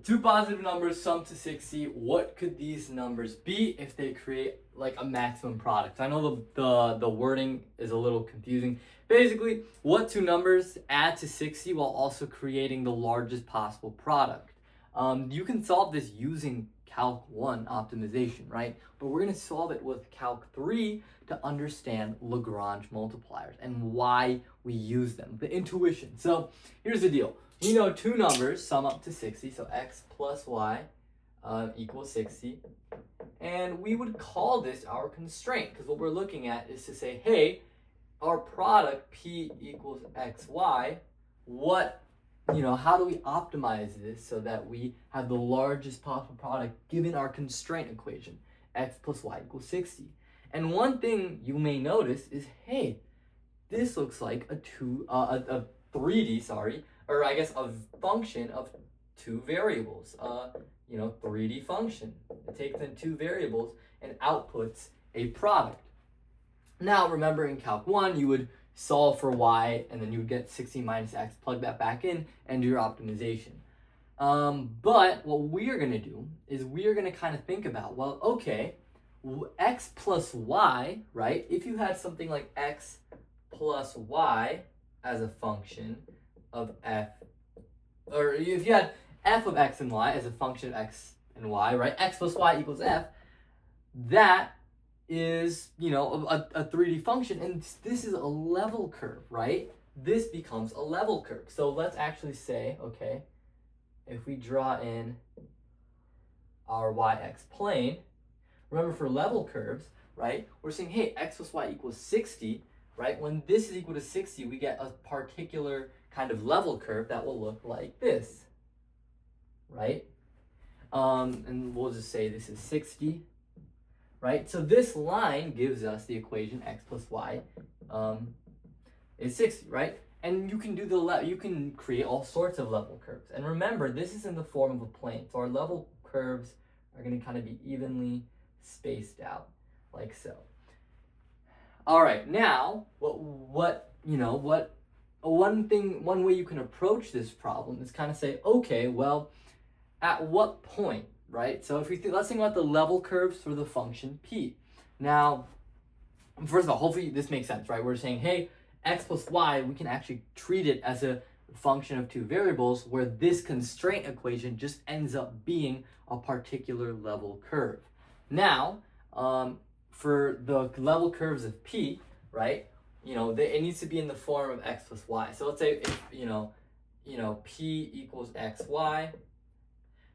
Two positive numbers sum to 60. What could these numbers be if they create like a maximum product? I know the wording is a little confusing. Basically, what two numbers add to 60 while also creating the largest possible product? You can solve this using Calc 1 optimization, right? But we're going to solve it with Calc 3 to understand Lagrange multipliers and why we use them, the intuition. So here's the deal. We know two numbers sum up to 60, so x plus y equals 60. And we would call this our constraint, because what we're looking at is to say, hey, our product p equals xy, how do we optimize this so that we have the largest possible product given our constraint equation, x plus y equals 60. And one thing you may notice is, hey, this looks like a 3D, or I guess a function of two variables, 3D function. It takes in two variables and outputs a product. Now, remember in Calc 1, you would solve for y, and then you would get 60 minus x, plug that back in, and do your optimization. But what we are going to do is we are going to kind of think about, well, okay, x plus y, right? If you had something like x plus y as a function of f, or if you had f of x and y as a function of x and y, right? X plus y equals f, that is, a 3D function, and this is a level curve, right? This becomes a level curve. So let's actually say, okay, if we draw in our y-x plane, remember for level curves, right, we're saying, hey, x plus y equals 60, right? When this is equal to 60, we get a particular kind of level curve that will look like this, right? And we'll just say this is 60, right? So this line gives us the equation x plus y is 60, right? And you can do you can create all sorts of level curves. And remember, this is in the form of a plane. So our level curves are going to kind of be evenly spaced out, like so. All right, now one way you can approach this problem is kind of say, okay, well, at what point, right? So if let's think about the level curves for the function p. Now, first of all, hopefully this makes sense, right? We're saying, hey, x plus y, we can actually treat it as a function of two variables where this constraint equation just ends up being a particular level curve. Now, for the level curves of p, right, it needs to be in the form of x plus y. So let's say if, p equals xy,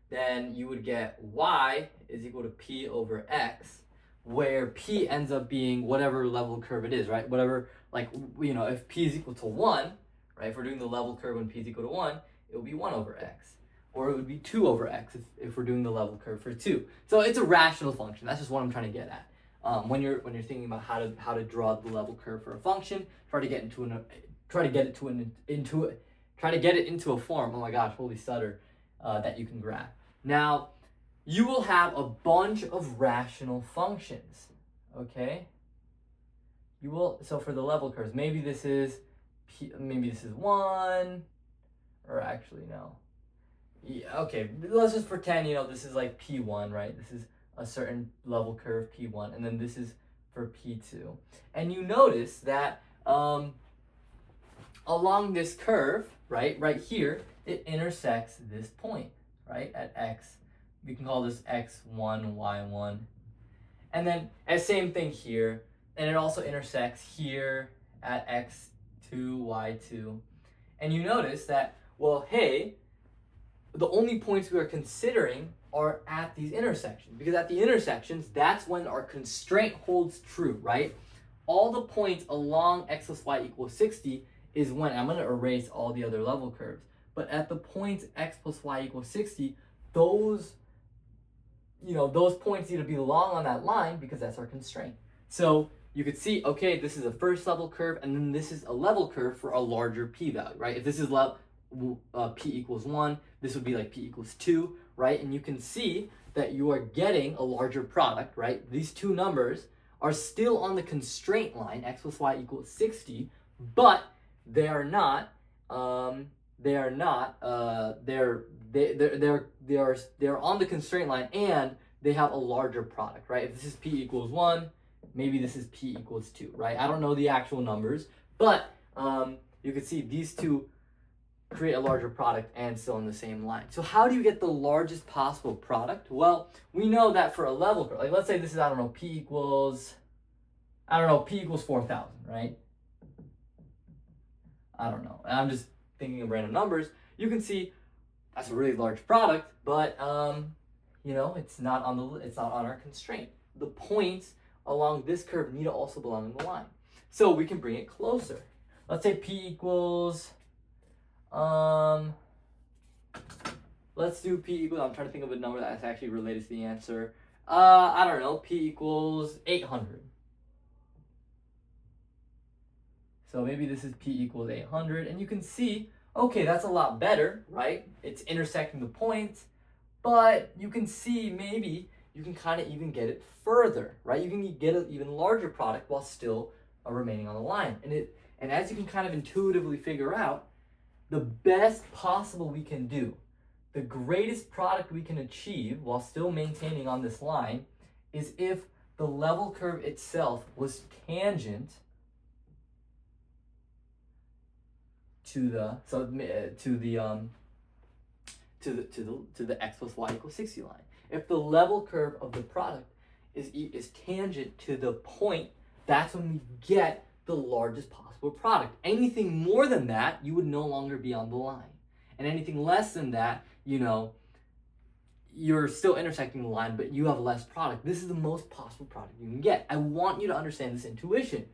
then you would get y is equal to p over x, where p ends up being whatever level curve it is, right? Whatever, if p is equal to 1, right? If we're doing the level curve when p is equal to 1, it would be 1 over x. Or it would be 2 over x if we're doing the level curve for 2. So it's a rational function. That's just what I'm trying to get at. When you're thinking about how to draw the level curve for a function, try to get it into a form. Oh my gosh, holy stutter, that you can graph. Now, you will have a bunch of rational functions. Okay. So for the level curves, maybe this is 1, or actually no. Yeah, okay, let's just pretend, this is like P1, right? This is a certain level curve, P1, and then this is for P2. And you notice that along this curve, right here, it intersects this point, right, at x. We can call this x1, y1. And then, same thing here, and it also intersects here at x2, y2. And you notice that, well, hey, the only points we are considering are at these intersections, because at the intersections, that's when our constraint holds true, right? All the points along x plus y equals 60 is when, I'm going to erase all the other level curves, but at the points x plus y equals 60, those points need to belong on that line because that's our constraint. So you could see, okay, this is a first level curve, and then this is a level curve for a larger p-value, right? If this is p equals 1, this would be like p equals 2, right? And you can see that you are getting a larger product, right? These two numbers are still on the constraint line, x plus y equals 60, but they are not they're not. They're on the constraint line, and they have a larger product, right? If this is p equals 1, maybe this is p equals 2, right? I don't know the actual numbers, but you can see these two create a larger product and still on the same line. So how do you get the largest possible product? Well, we know that for a level curve, like let's say this is, I don't know, p equals 4,000, right? I don't know. I'm just thinking of random numbers. You can see that's a really large product, but it's not on our constraint. The points along this curve need to also belong in the line. So we can bring it closer. Let's say p equals let's do p equals, I'm trying to think of a number that's actually related to the answer. I don't know, p equals 800. So maybe this is p equals 800, and you can see, okay, that's a lot better, right? It's intersecting the points, but you can see maybe you can kind of even get it further, right? You can get an even larger product while still remaining on the line. And as you can kind of intuitively figure out, the best possible we can do, the greatest product we can achieve while still maintaining on this line, is if the level curve itself was tangent to the x plus y equals 60 line. If the level curve of the product is tangent to the point, that's when we get the largest possible product. Anything more than that, you would no longer be on the line. And anything less than that, you're still intersecting the line, but you have less product. This is the most possible product you can get. I want you to understand this intuition,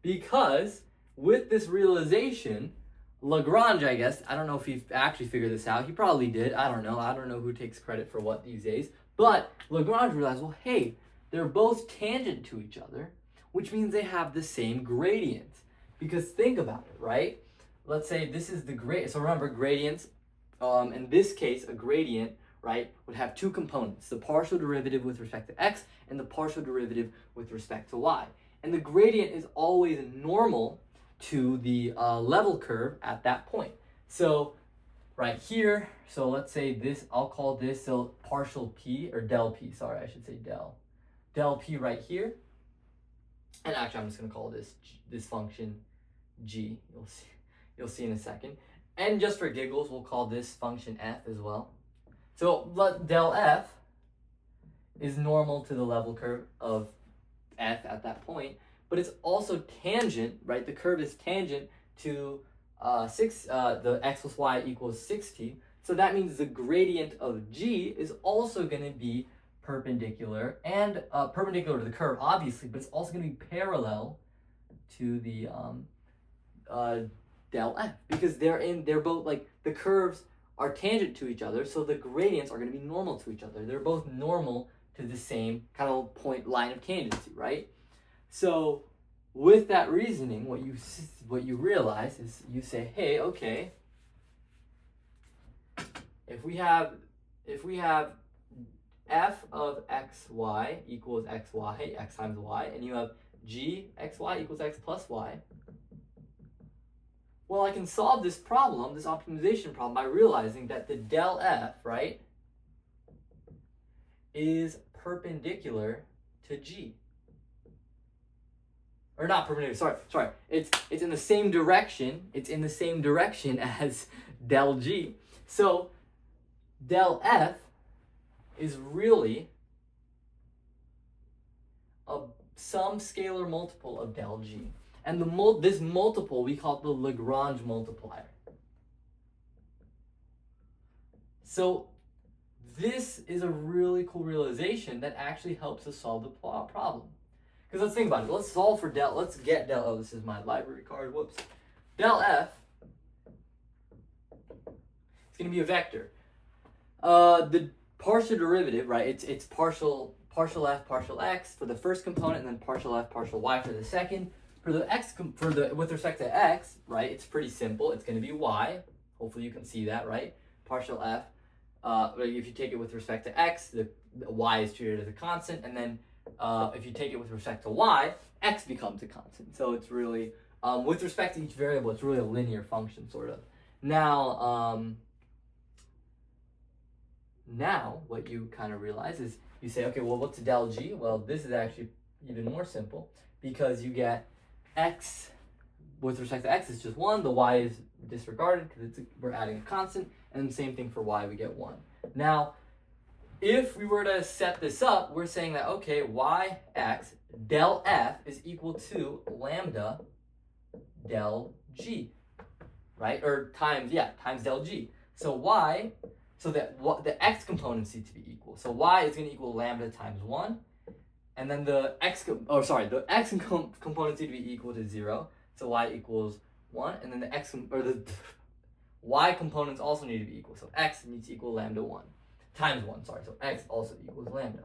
because with this realization, Lagrange, I guess, I don't know if he actually figured this out. He probably did. I don't know who takes credit for what these days. But Lagrange realized, well, hey, they're both tangent to each other, which means they have the same gradient. Because think about it, right? Let's say this is the gradient. So remember, gradients, in this case, a gradient, right, would have two components, the partial derivative with respect to x and the partial derivative with respect to y. And the gradient is always normal to the level curve at that point. So right here, so let's say this, I'll call this partial p, or del p, sorry, I should say del p right here. And actually, I'm just going to call this function g. You'll see in a second. And just for giggles, we'll call this function f as well. So del f is normal to the level curve of f at that point, but it's also tangent, right? The curve is tangent to the x plus y equals 60. So that means the gradient of g is also going to be perpendicular, and perpendicular to the curve, obviously, but it's also going to be parallel to the del f, because they're both, like, the curves are tangent to each other, so the gradients are going to be normal to each other. They're both normal to the same kind of point line of tangency, right? So with that reasoning, what you realize is you say, hey, okay, if we have f of xy equals xy, x times y, and you have g xy equals x plus y, well, I can solve this problem, this optimization problem, by realizing that the del f, right, is perpendicular to g. Or not perpendicular, sorry. It's in the same direction. It's in the same direction as del g. So del f is really some scalar multiple of del g. And this multiple, we call it the Lagrange multiplier. So this is a really cool realization that actually helps us solve the problem. Because let's think about it. Let's solve for let's get del, oh, this is my library card, whoops. Del f, it's going to be a vector. The partial derivative, right, it's partial f, partial x for the first component, and then partial f, partial y for the second. With respect to x, right, it's pretty simple. It's going to be y. Hopefully you can see that, right? Partial f. If you take it with respect to x, the y is treated as a constant, and then if you take it with respect to y, x becomes a constant. So it's really, with respect to each variable, it's really a linear function, sort of. Now, now what you kind of realize is you say, okay, well, what's del g? Well, this is actually even more simple because you get x with respect to x is just 1. The y is disregarded because we're adding a constant. And the same thing for y, we get 1. Now, if we were to set this up, we're saying that, okay, yx del f is equal to lambda del g, right? Or times del g. So so that the x components need to be equal. So y is going to equal lambda times 1. And then the x components need to be equal to 0. So y equals 1. And then the y components also need to be equal. So x needs to equal lambda 1 times 1. So x also equals lambda.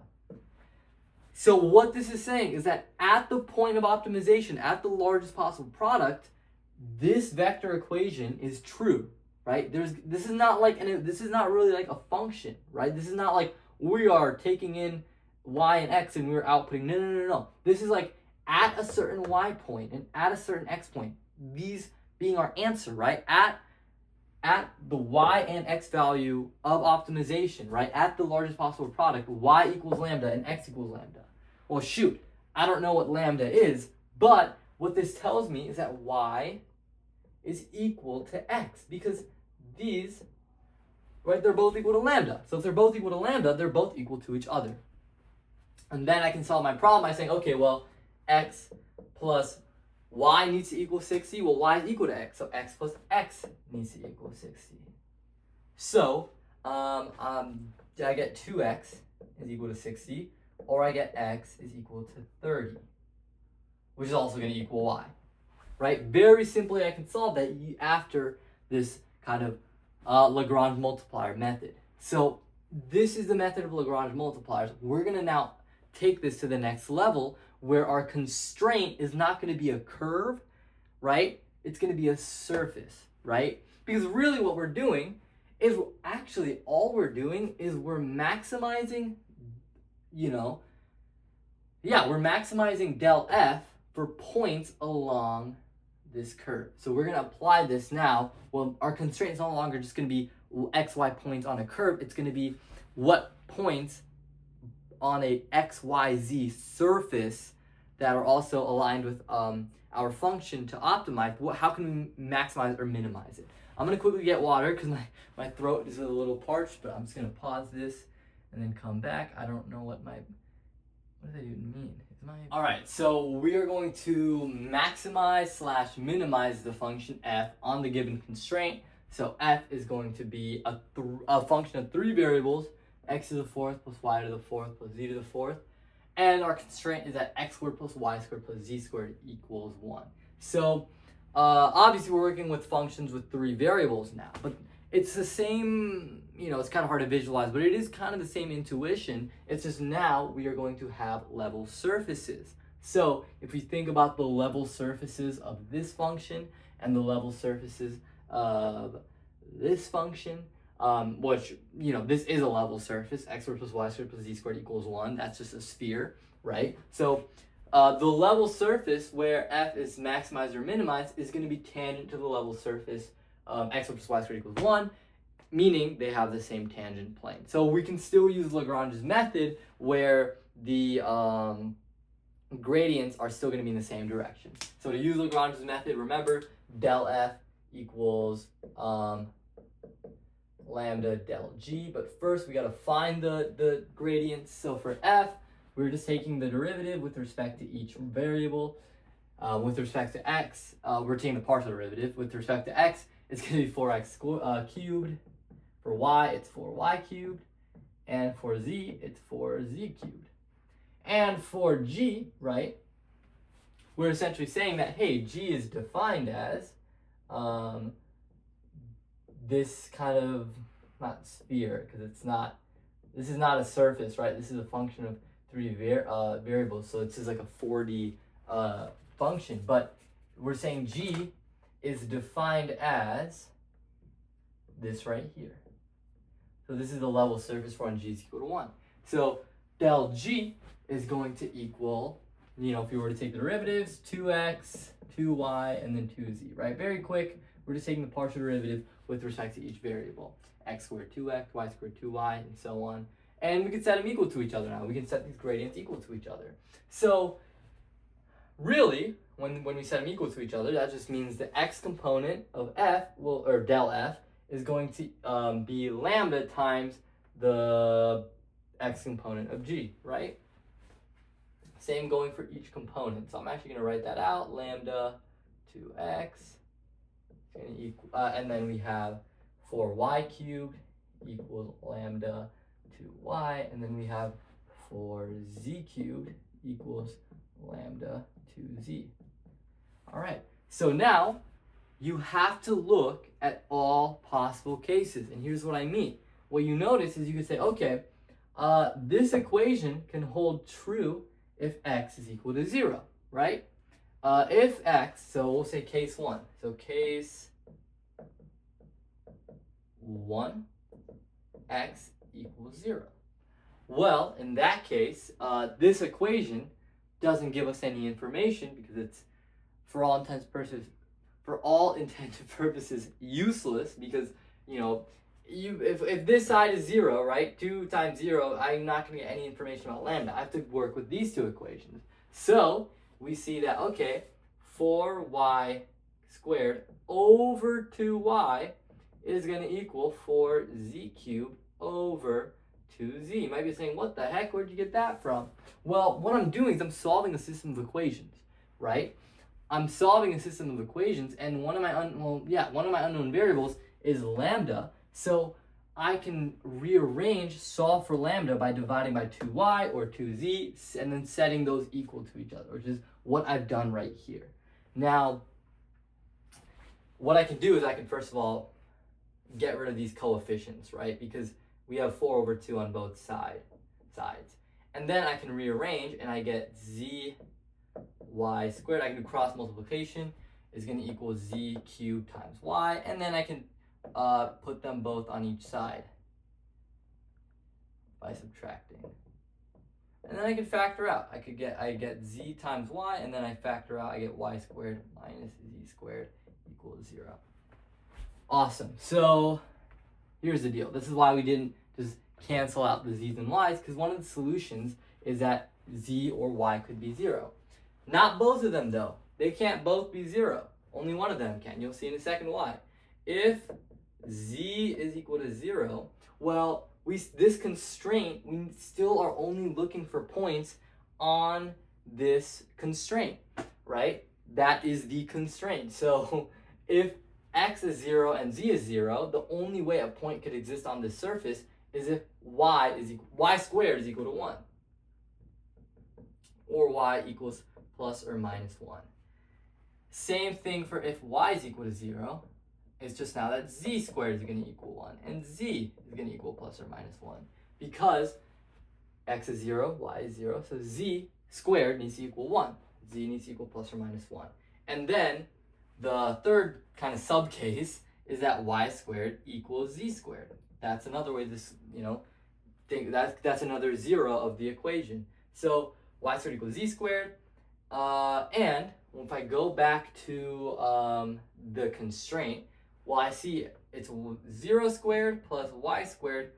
So what this is saying is that at the point of optimization, at the largest possible product, this vector equation is true, right? This is not really like a function, right? This is not like we are taking in y and x and we're outputting. No. This is like at a certain y point and at a certain x point, these being our answer, right? At the y and x value of optimization, right? At the largest possible product, y equals lambda and x equals lambda. Well, shoot, I don't know what lambda is, but what this tells me is that y is equal to x because these, right, they're both equal to lambda. So if they're both equal to lambda, they're both equal to each other. And then I can solve my problem by saying, okay, well, x plus y needs to equal 60. Well, y is equal to x, so x plus x needs to equal 60. So I get 2x is equal to 60, or I get x is equal to 30, which is also going to equal y, right? Very simply, I can solve that after this kind of Lagrange multiplier method. So this is the method of Lagrange multipliers. We're going to now take this to the next level where our constraint is not going to be a curve, right? It's going to be a surface, right? Because really what we're doing is all we're doing is we're maximizing, we're maximizing del f for points along this curve. So we're going to apply this now. Well, our constraint is no longer just going to be xy points on a curve. It's going to be what points on a xyz surface that are also aligned with our function to optimize. How can we maximize or minimize it? I'm going to quickly get water because my throat is a little parched, but I'm just going to pause this and then come back. I don't know what does that even mean? All right, so we are going to maximize / minimize the function f on the given constraint. So f is going to be a function of 3 variables, x to the 4th plus y to the 4th plus z to the 4th. And our constraint is that x squared plus y squared plus z squared equals 1. So obviously we're working with functions with 3 variables now, but it's the same, it's kind of hard to visualize, but it is kind of the same intuition. It's just now we are going to have level surfaces. So if we think about the level surfaces of this function and the level surfaces of this function, which, this is a level surface, x squared plus y squared plus z squared equals 1. That's just a sphere, right? So the level surface where f is maximized or minimized is going to be tangent to the level surface x squared plus y squared equals 1, meaning they have the same tangent plane. So we can still use Lagrange's method where the gradients are still going to be in the same direction. So to use Lagrange's method, remember del f equals lambda del g, but first we got to find the gradients. So for f, we're just taking the derivative with respect to each variable. With respect to x, we're taking the partial derivative. With respect to x, it's going to be 4x cubed. For y, it's 4y cubed. And for z, it's 4z cubed. And for g, right, we're essentially saying that, hey, g is defined as this kind of, not sphere, because this is not a surface, right? This is a function of 3 variables, so this is like a 4D function. But we're saying g is defined as this right here. So this is the level surface for when g is equal to 1. So del g is going to equal, if you were to take the derivatives, 2x, 2y, and then 2z, right? Very quick. We're just taking the partial derivative with respect to each variable. X squared 2x, y squared 2y, and so on. And we can set them equal to each other now. We can set these gradients equal to each other. So really, when we set them equal to each other, that just means the x component of f, or del f, is going to be lambda times the x component of g, right? Same going for each component. So I'm actually going to write that out. Lambda 2x is going to equal, and then we have 4y cubed equals lambda 2y, and then we have 4z cubed equals lambda 2z. All right, so now you have to look at all possible cases, and here's what I mean. What you notice is you can say, okay, this equation can hold true if x is equal to 0, right? If x, so we'll say case 1. So case 1, x equals 0. Well, in that case, this equation doesn't give us any information because it's, for all intents and purposes, useless, because, you know, if this side is 0, right, 2 times 0, I'm not going to get any information about lambda. I have to work with these two equations. So we see that, okay, 4y squared over 2y is going to equal 4z cubed over 2z. You might be saying, what the heck, where'd you get that from? Well, what I'm doing is I'm solving a system of equations, right? I'm solving a system of equations, and one of my unknown variables is lambda. So I can rearrange, solve for lambda by dividing by 2y or 2z, and then setting those equal to each other, which is what I've done right here. Now, what I can do is I can first of all get rid of these coefficients, right? Because we have 4 over 2 on both sides. And then I can rearrange, and I get zy squared. I can do cross multiplication is going to equal z cubed times y, and then I can put them both on each side by subtracting. And then I can factor out. I get z times y, and then I factor out, I get y squared minus z squared equals 0. Awesome. So here's the deal. This is why we didn't just cancel out the z's and y's, because one of the solutions is that z or y could be 0. Not both of them, though. They can't both be 0. Only one of them can. You'll see in a second why. If z is equal to 0, well, this constraint, we still are only looking for points on this constraint, right? That is the constraint. So if x is 0 and z is 0, the only way a point could exist on this surface is if y squared is equal to 1. Or y equals plus or minus 1. Same thing for if y is equal to 0. It's just now that z squared is going to equal 1, and z is going to equal plus or minus 1. Because x is 0, y is 0, so z squared needs to equal 1. Z needs to equal plus or minus 1. And then the third kind of sub case is that y squared equals z squared. That's another way this, that's another 0 of the equation. So y squared equals z squared. And if I go back to the constraint, well, I see it's 0 squared plus y squared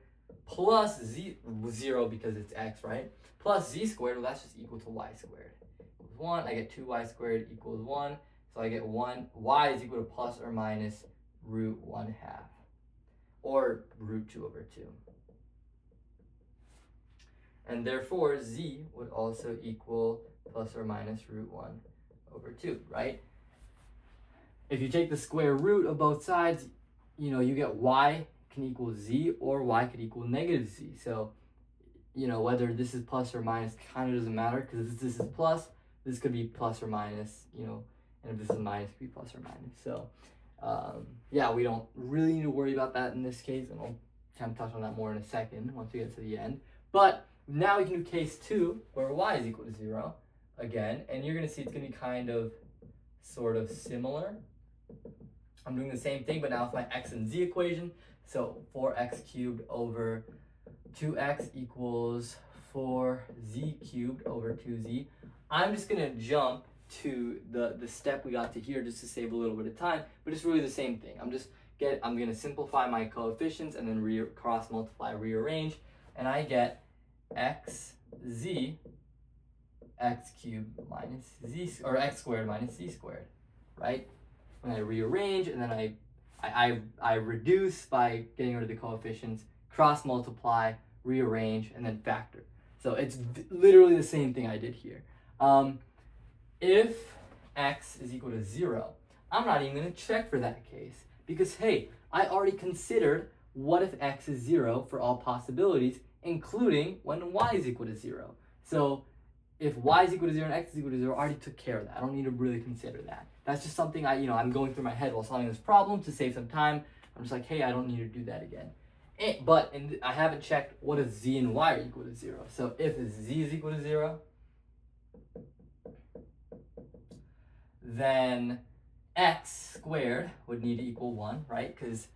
plus z, 0 because it's x, right? Plus z squared, well, that's just equal to y squared. Equals 1, I get 2y squared equals 1. So I get 1, y is equal to plus or minus root 1/2. Or root 2 over 2. And therefore, z would also equal plus or minus root 1 over 2, right? If you take the square root of both sides, you get y can equal z, or y could equal negative z. So, whether this is plus or minus kind of doesn't matter, because if this is plus, this could be plus or minus, and if this is minus, it could be plus or minus. So, yeah, we don't really need to worry about that in this case, and I'll kind of touch on that more in a second once we get to the end. But now we can do case 2, where y is equal to 0 again, and you're going to see it's going to be kind of sort of similar. I'm doing the same thing, but now with my x and z equation. So 4x cubed over 2x equals 4z cubed over 2z. I'm just going to jump to the step we got to here just to save a little bit of time, but it's really the same thing. I'm just I'm going to simplify my coefficients and then cross multiply, rearrange, and I get xz x cubed minus z, or x squared minus z squared, right? When I rearrange and then I reduce by getting rid of the coefficients, cross multiply, rearrange, and then factor. So it's literally the same thing I did here. If x is equal to 0, I'm not even going to check for that case because, hey, I already considered what if x is 0 for all possibilities, including when y is equal to 0. So if y is equal to 0 and x is equal to 0, I already took care of that. I don't need to really consider that. That's just something I'm going through my head while solving this problem to save some time. I'm just like, hey, I don't need to do that again. But I haven't checked what if z and y are equal to 0. So if z is equal to 0, then x squared would need to equal 1, right? Because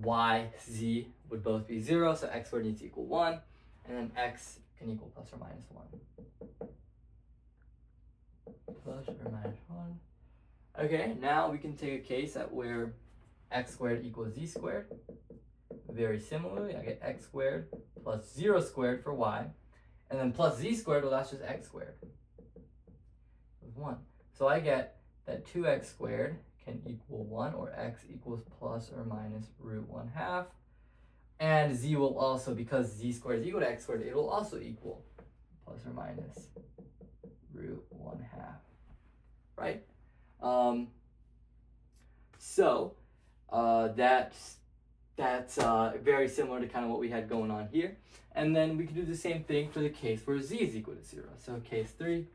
y, z would both be 0, so x squared needs to equal 1, and then x can equal plus or minus 1. Plus or minus 1. Okay, now we can take a case where x squared equals z squared. Very similarly, I get x squared plus 0 squared for y, and then plus z squared, well, that's just x squared with 1. So I get that 2x squared can equal 1, or x equals plus or minus root 1/2. And z will also, because z squared is equal to x squared, it will also equal plus or minus root 1/2, right? That's very similar to kind of what we had going on here. And then we can do the same thing for the case where z is equal to 0. So case 3,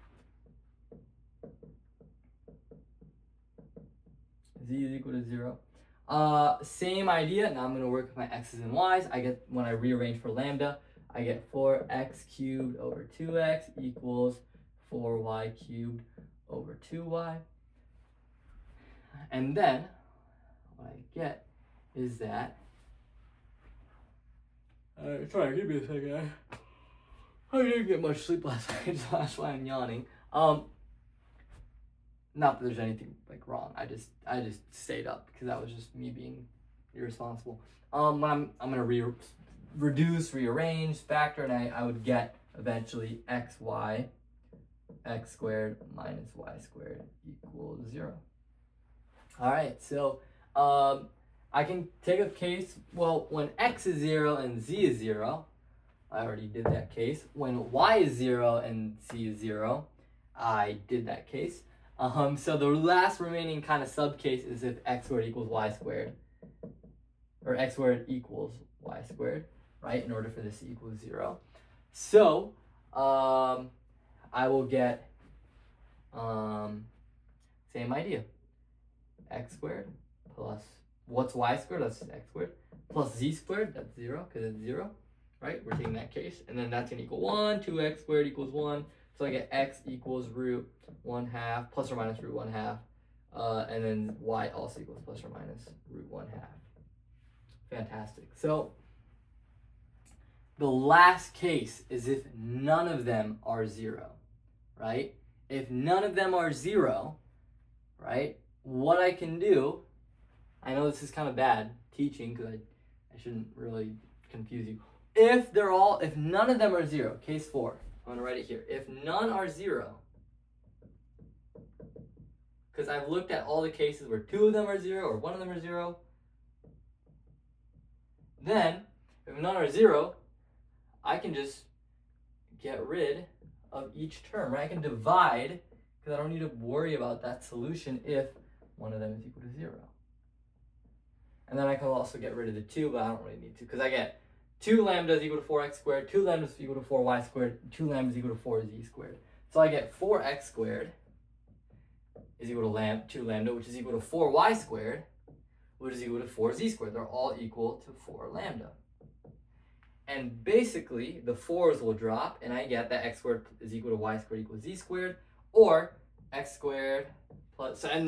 z is equal to 0. Same idea. Now I'm going to work with my x's and y's. When I rearrange for lambda, I get 4x cubed over 2x equals 4y cubed over 2y. And then what I get is that, sorry, give me a second. I didn't get much sleep last night, so that's why I'm yawning. Not that there's anything wrong. I just stayed up because that was just me being irresponsible. When I'm gonna reduce, rearrange, factor, and I would get eventually x squared minus y squared equals 0. All right, so I can take a case, well, when x is 0 and z is 0, I already did that case. When y is 0 and z is 0, I did that case. So the last remaining kind of sub case is if x squared equals y squared, or x squared equals y squared, right, in order for this to equal 0. So I will get same idea. X squared plus, what's y squared? That's just x squared. Plus z squared, that's 0 because it's 0, right? We're taking that case. And then that's going to equal 1. 2x squared equals 1. So I get x equals root 1/2 plus or minus root 1/2. And then y also equals plus or minus root 1/2. Fantastic. So the last case is if none of them are 0, right? If none of them are 0, right, what I can do, I know this is kind of bad teaching because I shouldn't really confuse you. If none of them are 0, case 4, I'm going to write it here. If none are 0, because I've looked at all the cases where 2 of them are 0 or 1 of them are 0, then if none are 0, I can just get rid of each term, right? I can divide because I don't need to worry about that solution if one of them is equal to 0. And then I can also get rid of the 2, but I don't really need to because I get 2 lambda is equal to 4x squared, 2 lambda is equal to 4y squared, 2 lambda is equal to 4z squared. So I get 4x squared is equal to 2 lambda, which is equal to 4y squared, which is equal to 4z squared. They're all equal to 4 lambda. And basically, the 4's will drop, and I get that x squared is equal to y squared equals z squared, or x squared plus, I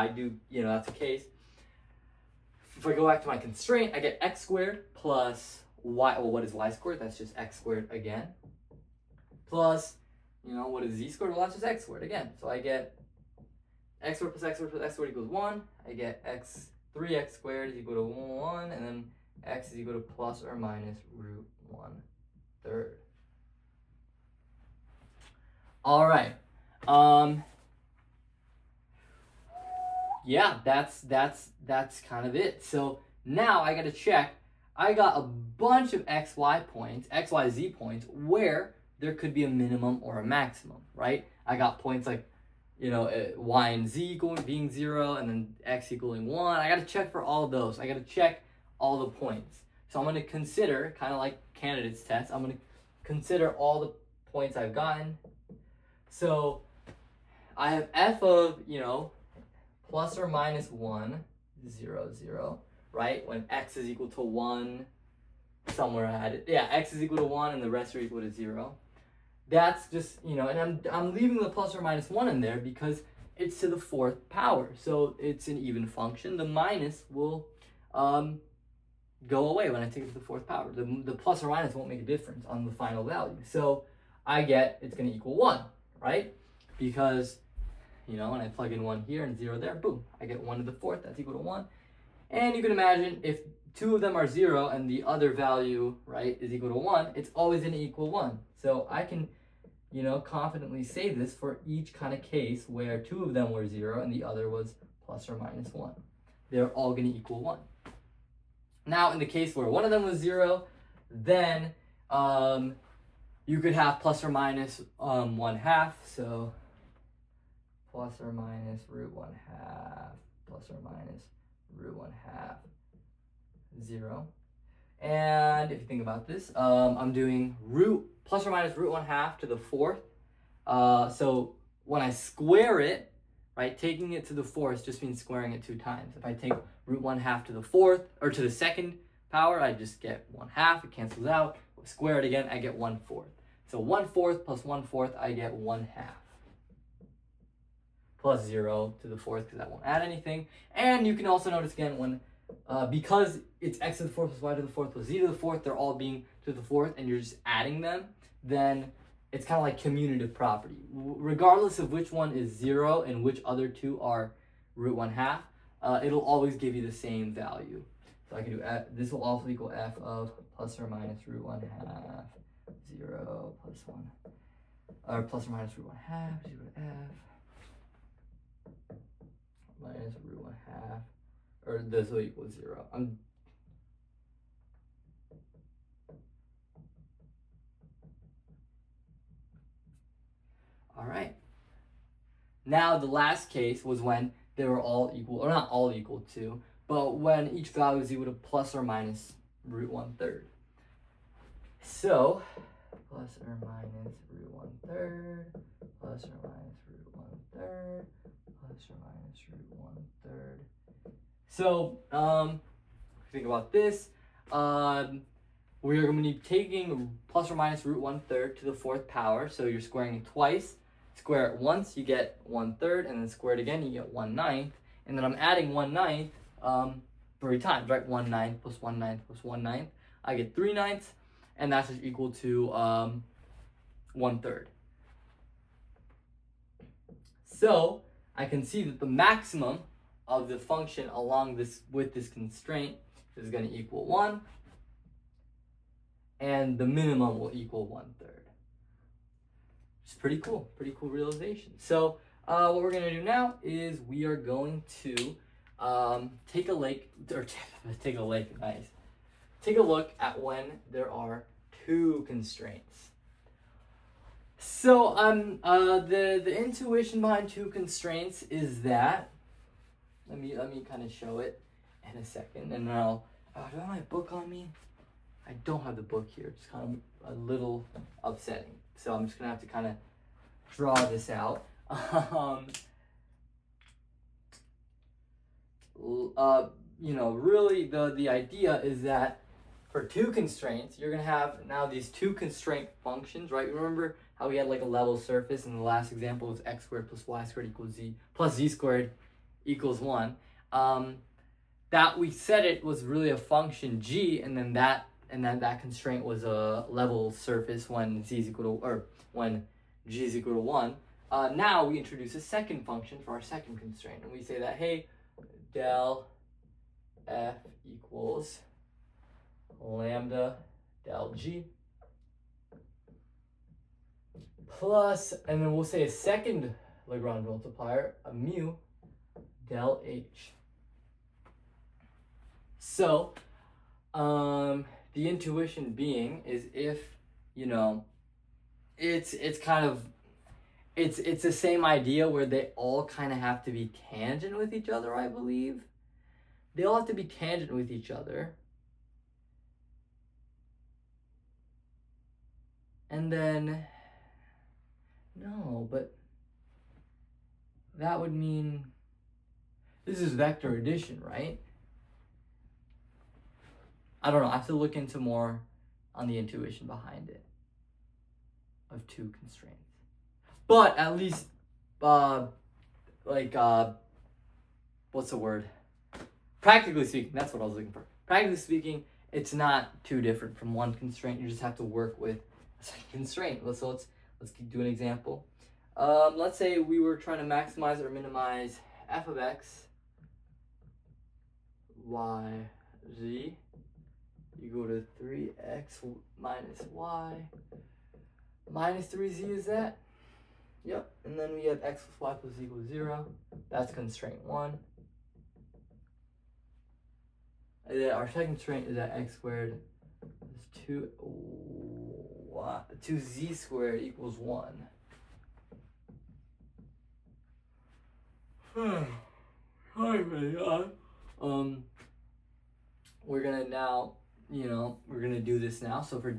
do, that's the case. If I go back to my constraint, I get x squared plus y, well, what is y squared? That's just x squared again. Plus, what is z squared? Well, that's just x squared again. So I get x squared plus x squared plus x squared equals 1. I get x 3x squared is equal to 1, and then x is equal to plus or minus root 1/3. All right. Yeah, that's kind of it. So now I got to check. I got a bunch of xy points, xyz points, where there could be a minimum or a maximum, right? I got points like, y and z being 0, and then x equaling 1. I got to check for all of those. I got to check all the points. So I'm going to consider, kind of like candidates test, I'm going to consider all the points I've gotten. So I have f of, plus or minus 1, 0, 0, right? When x is equal to 1, somewhere I had it. Yeah, x is equal to 1 and the rest are equal to 0. That's just, and I'm leaving the plus or minus 1 in there because it's to the 4th power. So it's an even function. The minus will go away when I take it to the 4th power. The plus or minus won't make a difference on the final value. So I get it's going to equal 1, right? Because, when I plug in 1 here and 0 there, boom, I get 1 to the 4th. That's equal to 1. And you can imagine if two of them are 0 and the other value, right, is equal to 1, it's always going to equal 1. So I can, confidently say this for each kind of case where two of them were 0 and the other was plus or minus 1. They're all going to equal 1. Now, in the case where one of them was 0, then you could have plus or minus 1/2. So plus or minus root 1/2, plus or minus root 1/2, 0. And if you think about this, I'm doing plus or minus root 1/2 to the 4th. So when I square it, right, taking it to the 4th just means squaring it 2 times. If I take root 1/2 to the 4th, or to the 2nd power, I just get 1/2, it cancels out. Square it again, I get 1/4. So 1/4 plus 1/4, I get 1/2. Plus 0 to the 4th, because that won't add anything. And you can also notice again, when because it's x to the 4th plus y to the 4th plus z to the 4th, they're all being to the 4th, and you're just adding them, then it's kind of like commutative property. Regardless of which one is 0 and which other two are root 1/2, it'll always give you the same value. So I can do this will also equal f of plus or minus root 1/2, 0 plus 1, or plus or minus root 1/2, 0 to f, minus root 1/2, or this will equal 0. All right. Now the last case was when they were all equal, or not all equal to, but when each value is equal to plus or minus root 1/3. So plus or minus root 1/3, plus or minus root 1/3, plus or minus root 1/3. So think about this. We're going to be taking plus or minus root 1/3 to the 4th power. So you're squaring it twice. Square it once, you get 1/3, and then square it again, you get 1/9. And then I'm adding 1/9 3 times, right? 1/9 plus 1/9 plus 1/9. I get 3/9, and that's just equal to 1/3. So I can see that the maximum of the function along this with this constraint is going to equal 1, and the minimum will equal 1/3. It's pretty cool realization. So what we're going to do now is we are going to take a look at when there are 2 constraints. So the intuition behind 2 constraints is that, let me kind of show it in a second, and then do I have my book on me? I don't have the book here. It's kind of a little upsetting. So I'm just gonna have to kind of draw this out. Really the idea is that for 2 constraints, you're gonna have now these 2 constraint functions, right? Remember how we had like a level surface in the last example was x squared plus y squared equals z plus z squared equals 1. That we said it was really a function g, and then that constraint was a level surface when z is equal to, or when g is equal to 1. Now we introduce a second function for our second constraint, and we say that, hey, del F equals lambda del G plus, and then we'll say a second Lagrange multiplier, a mu del H. So, the intuition being is if, you know, it's kind of, it's the same idea where they all kind of have to be tangent with each other, I believe. They all have to be tangent with each other. And then, no, but that would mean, this is vector addition, right? I don't know, I have to look into more on the intuition behind it of two constraints. But at least, what's the word? Practically speaking, that's what I was looking for. Practically speaking, it's not too different from one constraint. You just have to work with a second constraint. So let's do an example. Let's say we were trying to maximize or minimize f of x, y, z equal to 3x minus y minus 3z, is that? Yep. And then we have x plus y plus z equals 0. That's constraint 1. And then our second constraint is that x squared is 2z squared equals 1. We're gonna now, we're gonna do this now. So for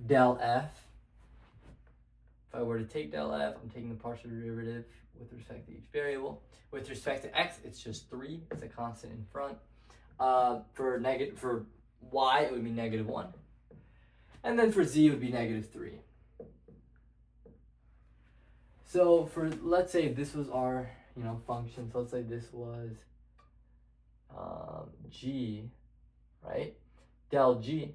del f, if I were to take del f, I'm taking the partial derivative with respect to each variable. With respect to x, it's just 3. It's a constant in front. For y, it would be -1. And then for z, it would be -3. So for, let's say this was our, function. So let's say this was g, right? Del g,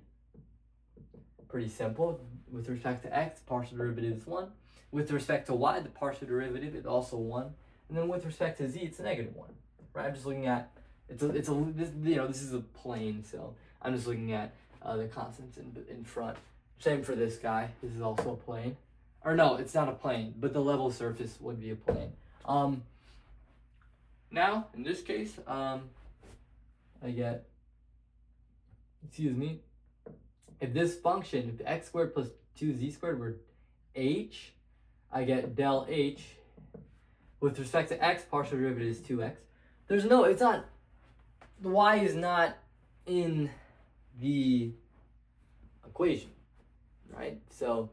pretty simple. With respect to x, partial derivative is 1. With respect to y, the partial derivative is also 1. And then with respect to z, it's -1, right? I'm just looking at, this is a plane, so I'm just looking at the constants in front. Same for this guy. This is also a plane. Or no, it's not a plane, but the level surface would be a plane. Now, in this case, I get, if this function, if x squared plus 2z squared were h, I get del h. With respect to x, partial derivative is 2x. The y is not in the equation, right? So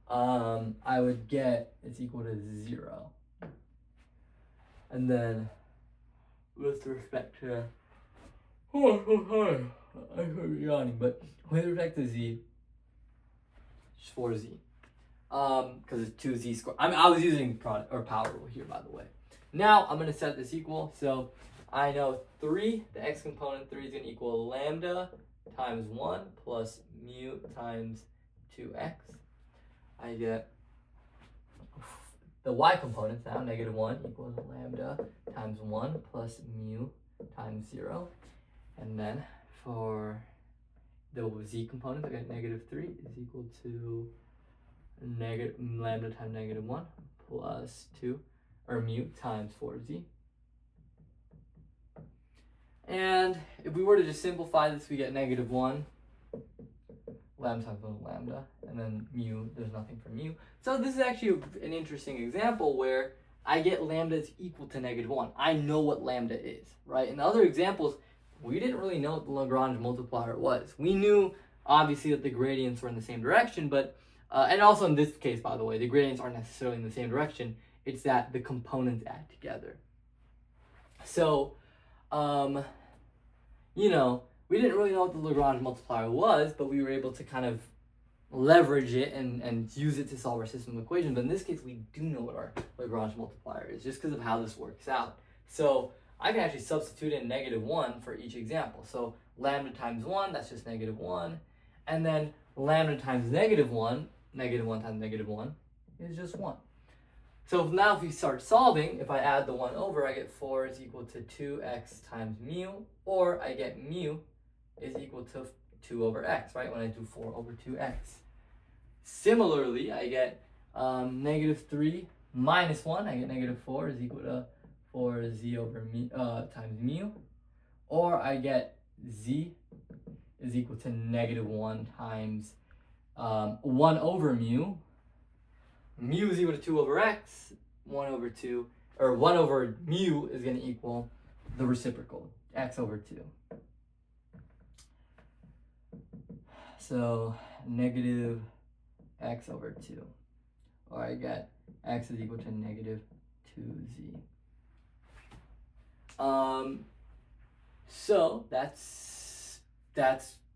I would get it's equal to 0. And then with respect to, I'm yawning, but with respect to z, it's 4z. Because it's 2z squared. I was using product or power rule here, by the way. Now I'm going to set this equal. So I know 3, the x component 3 is going to equal lambda times 1 plus mu times 2x. I get the y components now, -1 equals lambda times 1 plus mu times 0. And then for the z component, I get -3 is equal to lambda times -1 plus 2, or mu times 4z. And if we were to just simplify this, we get -1 lambda times 1 lambda, and then mu, there's nothing for mu. So this is actually an interesting example where I get lambda is equal to -1. I know what lambda is, right? In the other examples, we didn't really know what the Lagrange multiplier was. We knew, obviously, that the gradients were in the same direction, but and also in this case, by the way, the gradients aren't necessarily in the same direction. It's that the components add together. So, we didn't really know what the Lagrange multiplier was, but we were able to kind of leverage it and use it to solve our system equation. But in this case, we do know what our Lagrange multiplier is just because of how this works out. So I can actually substitute in -1 for each example. So lambda times 1, that's just -1. And then lambda times -1, -1 times -1 is just 1. So now if you start solving, if I add the 1 over, I get 4 is equal to 2x times mu, or I get mu is equal to 2 over x, right, when I do 4 over 2x. Similarly, I get negative 3 minus 1, I get negative 4 is equal to 4z over mu, times mu, or I get z is equal to negative 1 times 1 over mu. Mu is equal to 2 over x, 1 over 2, or 1 over mu is going to equal the reciprocal, x over 2. So negative x over 2, or I get x is equal to negative 2z. So that's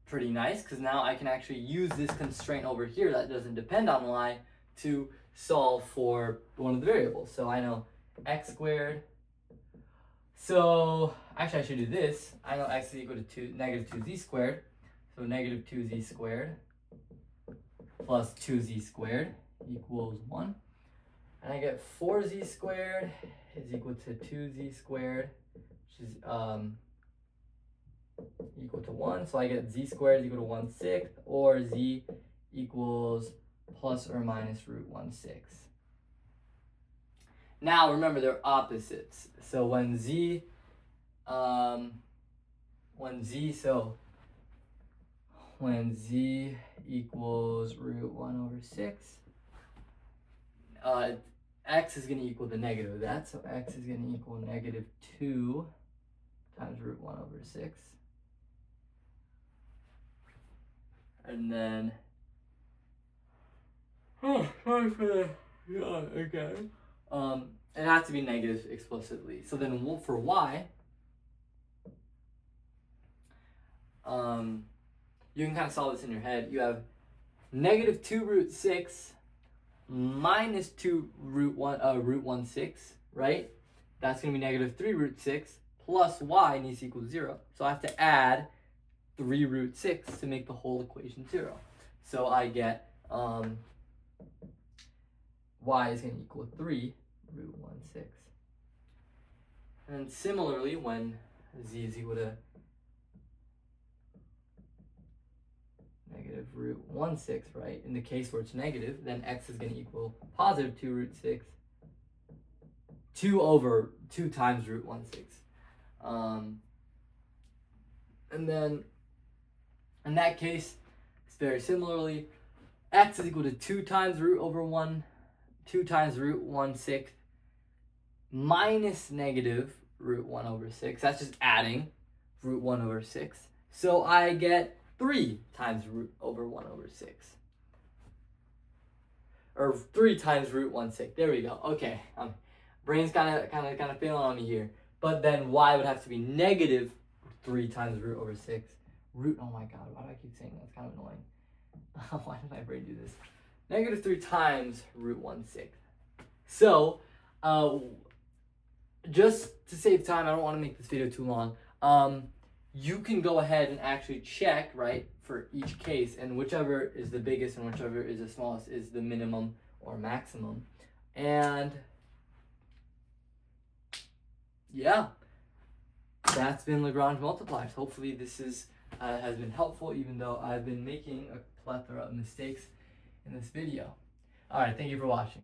pretty nice, because now I can actually use this constraint over here that doesn't depend on y to solve for one of the variables. So I know x squared. So actually I should do this. I know x is equal to negative 2z squared. So negative 2z squared plus 2z squared equals 1. And I get 4z squared is equal to 2z squared, which is equal to 1. So I get z squared is equal to 1/6, or z equals plus or minus root 1/6. Now remember, they're opposites. So when z equals root 1/6, x is going to equal the negative of that. So x is going to equal negative 2 times root 1/6. And then, sorry for the yawn again. It has to be negative explicitly. So then for y, you can kind of solve this in your head. You have negative 2 root 6 minus 2 root 1/6, right? That's going to be negative 3 root 6 plus y needs to equal 0. So I have to add 3 root 6 to make the whole equation 0. So I get y is going to equal 3 root 1/6. And similarly, when z is equal to negative root 1/6, right? In the case where it's negative, then x is going to equal positive 2 root 6, 2 times root 1/6. And then in that case, it's very similarly, x is equal to 2 times root 1/6 minus negative root 1/6. That's just adding root 1/6. So I get 3 times root 1/6. Or 3 times root 1/6. There we go. Okay. Brain's kind of failing on me here. But then y would have to be negative 3 times root over 6. Oh my god, why do I keep saying that? It's kind of annoying. Why did my brain do this? Negative 3 times root 1/6. So, just to save time, I don't want to make this video too long. You can go ahead and actually check, right, for each case, and whichever is the biggest and whichever is the smallest is the minimum or maximum. And yeah, that's been Lagrange multipliers. Hopefully this has been helpful, even though I've been making a plethora of mistakes in this video. All right, thank you for watching.